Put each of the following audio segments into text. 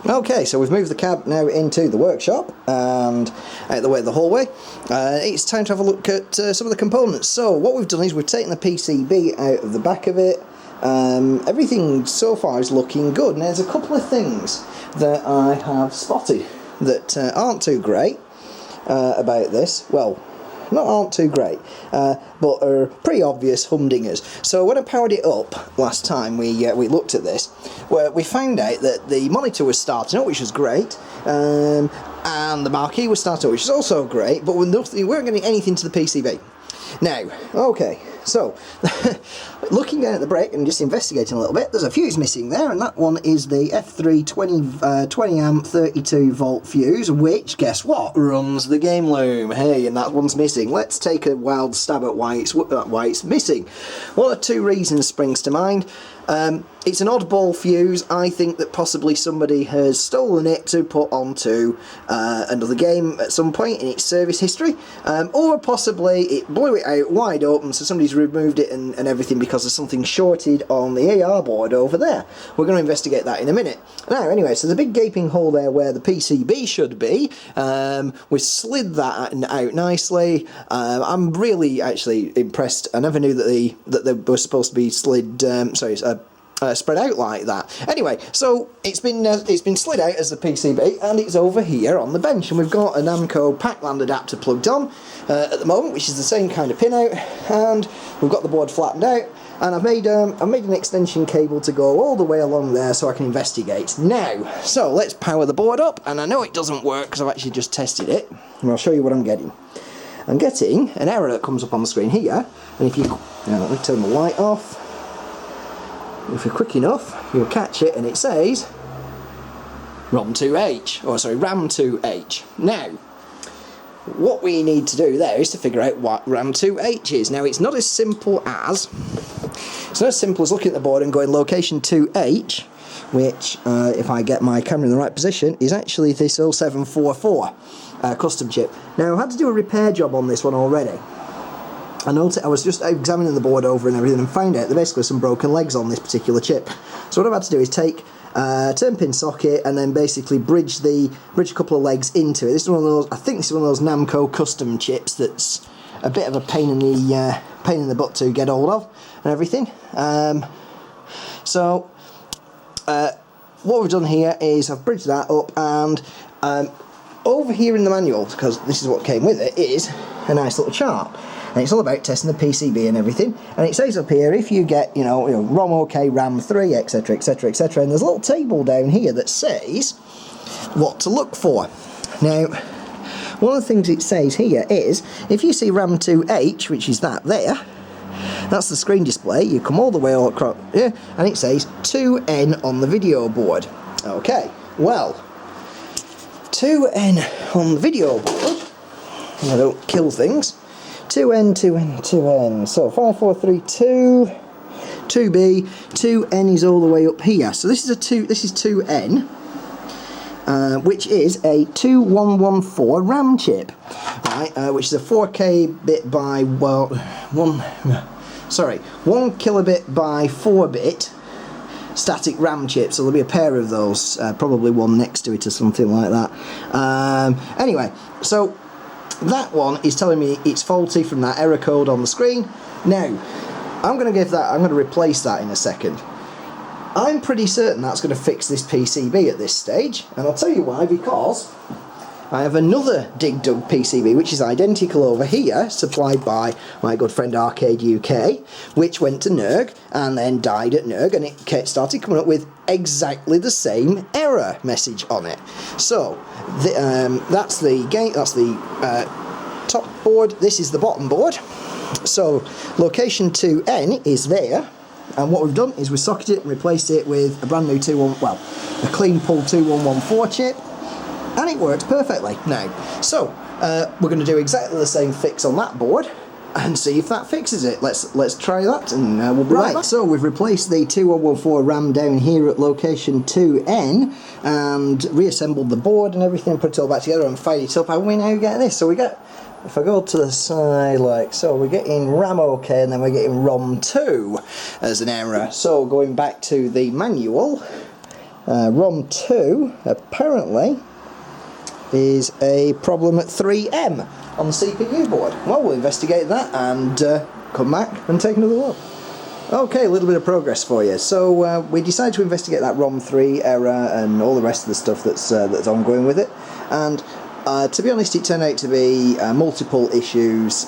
Okay, so we've moved the cab now into the workshop and out the way of the hallway. It's time to have a look at some of the components. So what we've done is we've taken the PCB out of the back of it. Everything so far is looking good. Now there's a couple of things that I have spotted that aren't too great about this. Well, not aren't too great, but are pretty obvious humdingers. So when I powered it up last time we looked at this, we found out that the monitor was starting up, which was great, and the marquee was starting up, which is also great, but we weren't getting anything to the PCB. Now, okay, so looking down at the brick and just investigating a little bit, there's a fuse missing there, and that one is the F3 20 amp 32 volt fuse, which, guess what, runs the game loom. Hey, and that one's missing. Let's take a wild stab at why it's missing. One of two reasons springs to mind. It's an oddball fuse. I think that possibly somebody has stolen it to put onto another game at some point in its service history, or possibly it blew it out wide open, so somebody's removed it and everything because of something shorted on the AR board over there. We're going to investigate that in a minute. Now, anyway, so there's a big gaping hole there where the PCB should be. We slid that out nicely. I'm really actually impressed. I never knew that they were supposed to be slid. Spread out like that. Anyway, so it's been slid out as the PCB, and it's over here on the bench, and we've got a Namco Pac-Land adapter plugged on at the moment, which is the same kind of pin out, and we've got the board flattened out, and I've made an extension cable to go all the way along there so I can investigate. Now, so let's power the board up, and I know it doesn't work because I've actually just tested it, and I'll show you what I'm getting. I'm getting an error that comes up on the screen here, and if you, now let me turn the light off. If you're quick enough, you'll catch it, and it says ROM2H, or sorry, RAM2H. Now, what we need to do there is to figure out what RAM2H is. Now, it's not as simple as looking at the board and going location 2H, which, if I get my camera in the right position, is actually this 0744 custom chip. Now, I had to do a repair job on this one already. I was just examining the board over and everything and found out there basically some broken legs on this particular chip. So what I've had to do is take a turn pin socket and then basically bridge a couple of legs into it. This is one of those. I think this is one of those Namco custom chips that's a bit of a pain in the butt to get hold of and everything. So what we've done here is I've bridged that up, and over here in the manual, because this is what came with it, is a nice little chart. And it's all about testing the PCB and everything. And it says up here, if you get, ROM OK, RAM 3, etc, etc, etc, and there's a little table down here that says what to look for. Now, one of the things it says here is, if you see RAM2H, which is that there, that's the screen display, you come all the way all across here, and it says 2N on the video board. Okay, well, 2N on the video board, I don't kill things. 2N, 2N, 2N. So 5432, 2B, 2N is all the way up here. So this is 2N, which is a 2114 RAM chip, right? Which is a 4K bit by 1 kilobit by 4 bit static RAM chip. So there'll be a pair of those, probably one next to it or something like that. Anyway, so that one is telling me it's faulty from that error code on the screen. Now, I'm going to replace that in a second. I'm pretty certain that's going to fix this PCB at this stage, and I'll tell you why, because I have another Dig Dug PCB which is identical over here, supplied by my good friend Arcade UK, which went to NERG and then died at NERG, and it started coming up with exactly the same error message on it. So that's the top board. This is the bottom board. So location 2N is there, and what we've done is we socketed it and replaced it with a brand new a clean pull 2114 chip, and it works perfectly now. So we're going to do exactly the same fix on that board and see if that fixes it. Let's try that, and we'll be right back. So we've replaced the 2114 RAM down here at location 2N and reassembled the board and everything, put it all back together and fired it up, and we now get this. So we get if I go to the side like so, we're getting RAM OK and then we're getting ROM 2 as an error. So going back to the manual, ROM 2 apparently is a problem at 3M on the CPU board. Well, we'll investigate that and come back and take another look. Okay, a little bit of progress for you. So we decided to investigate that ROM 3 error and all the rest of the stuff that's ongoing with it. And to be honest, it turned out to be multiple issues.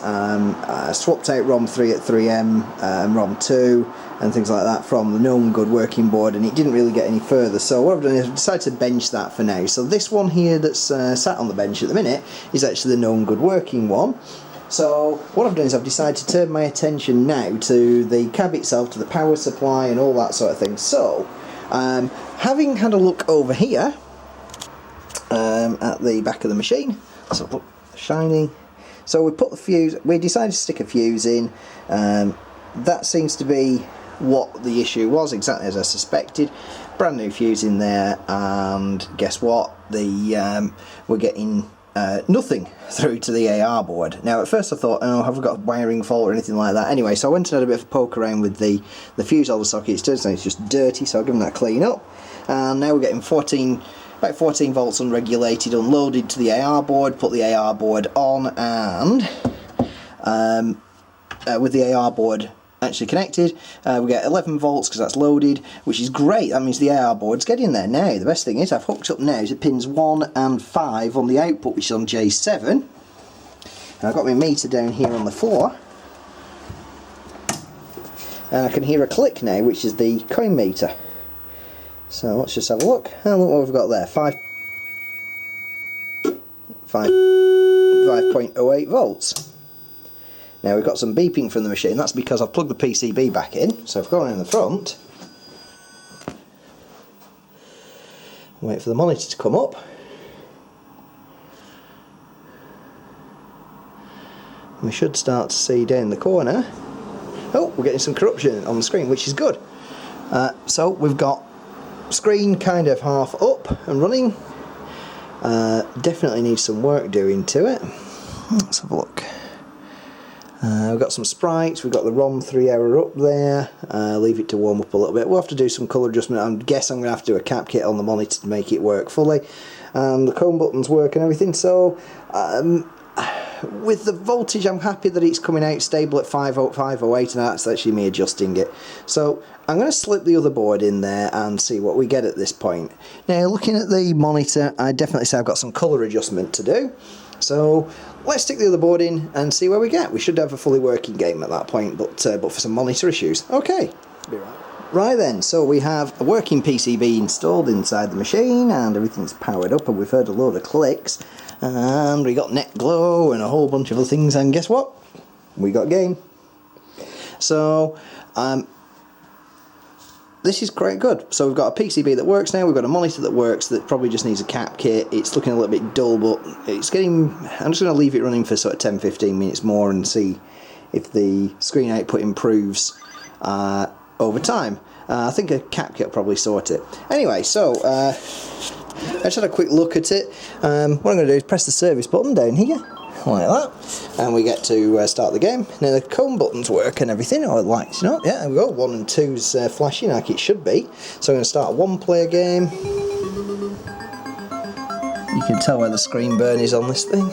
Swapped out ROM 3 at 3M and ROM 2 and things like that from the known good working board, and it didn't really get any further. So what I've done is I've decided to bench that for now. So this one here that's sat on the bench at the minute is actually the known good working one. So what I've done is I've decided to turn my attention now to the cab itself, to the power supply and all that sort of thing. So having had a look over here at the back of the machine, so look, shiny. So we put the fuse, we decided to stick a fuse in. That seems to be what the issue was, exactly as I suspected. Brand new fuse in there, and guess what? We're getting nothing through to the AR board. Now at first I thought, oh, have we got a wiring fault or anything like that? Anyway, so I went and had a bit of a poke around with the fuse holder socket. It turns out it's just dirty, so I'll give them that clean up. And now we're getting about 14 volts unregulated, unloaded to the AR board, put the AR board on, and with the AR board actually connected, we get 11 volts because that's loaded, which is great. That means the AR board's getting there now. The best thing is I've hooked up now to pins 1 and 5 on the output, which is on J7, and I've got my meter down here on the floor, and I can hear a click now, which is the coin meter. So let's just have a look, and look what we've got there, 5.08 volts. Now we've got some beeping from the machine. That's because I've plugged the PCB back in. So I've gone in the front, wait for the monitor to come up. We should start to see down the corner. Oh, we're getting some corruption on the screen, which is good. So we've got screen kind of half up and running. Definitely needs some work doing to it. Let's have a look. We've got some sprites, we've got the ROM 3 error up there, leave it to warm up a little bit. We'll have to do some colour adjustment. I guess I'm going to have to do a cap kit on the monitor to make it work fully. The chrome buttons work and everything, so with the voltage I'm happy that it's coming out stable at 508, and that's actually me adjusting it. So I'm going to slip the other board in there and see what we get at this point. Now looking at the monitor, I definitely say I've got some colour adjustment to do. So let's stick the other board in and see where we get. We should have a fully working game at that point, but for some monitor issues. Okay. Be right. Right then, so we have a working PCB installed inside the machine, and everything's powered up, and we've heard a load of clicks, and we got net glow and a whole bunch of other things, and guess what? We got game. So this is quite good. So we've got a PCB that works now, we've got a monitor that works that probably just needs a cap kit. It's looking a little bit dull, but it's getting, I'm just going to leave it running for sort of 10-15 minutes more and see if the screen output improves over time. I think a cap kit will probably sort it. Anyway, so I just had a quick look at it. What I'm going to do is press the service button down here, like that, and we get to start the game. Now the cone buttons work and everything, or the lights, you know, yeah, there we go, 1 and 2's flashing like it should be. So I'm going to start a one-player game. You can tell where the screen burn is on this thing.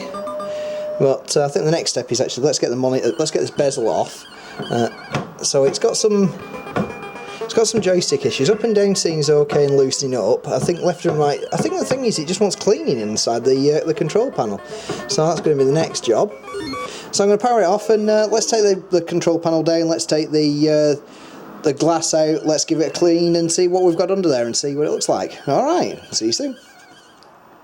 But I think the next step is actually, let's get the monitor, let's get this bezel off. So it's got some joystick issues. Up and down seems okay and loosening up. I think left and right, I think the thing is it just wants cleaning inside the control panel. So that's going to be the next job. So I'm going to power it off, and let's take the control panel down, let's take the glass out, let's give it a clean and see what we've got under there and see what it looks like. Alright, see you soon.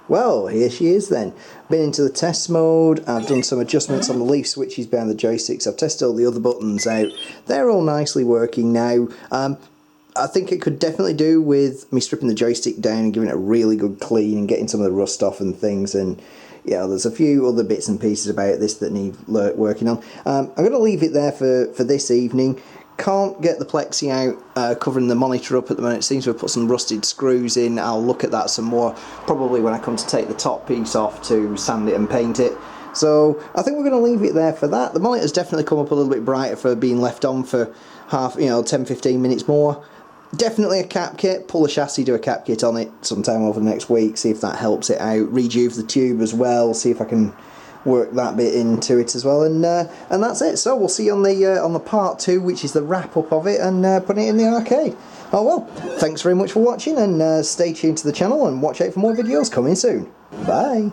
Well, here she is then. Been into the test mode, I've done some adjustments on the leaf switches behind the joysticks, I've tested all the other buttons out. They're all nicely working now. I think it could definitely do with me stripping the joystick down and giving it a really good clean and getting some of the rust off and things, and yeah, there's a few other bits and pieces about this that need working on. I'm going to leave it there for this evening. Can't get the plexi out covering the monitor up at the moment. It seems to have put some rusted screws in. I'll look at that some more probably when I come to take the top piece off to sand it and paint it. So I think we're going to leave it there for that. The monitor's definitely come up a little bit brighter for being left on for half, 10-15 minutes more. Definitely a cap kit. Pull the chassis, do a cap kit on it sometime over the next week, see if that helps it out. Rejuve the tube as well, see if I can work that bit into it as well, and that's it. So we'll see you on the part 2, which is the wrap up of it, and putting it in the arcade. Oh well, thanks very much for watching, and stay tuned to the channel and watch out for more videos coming soon. Bye.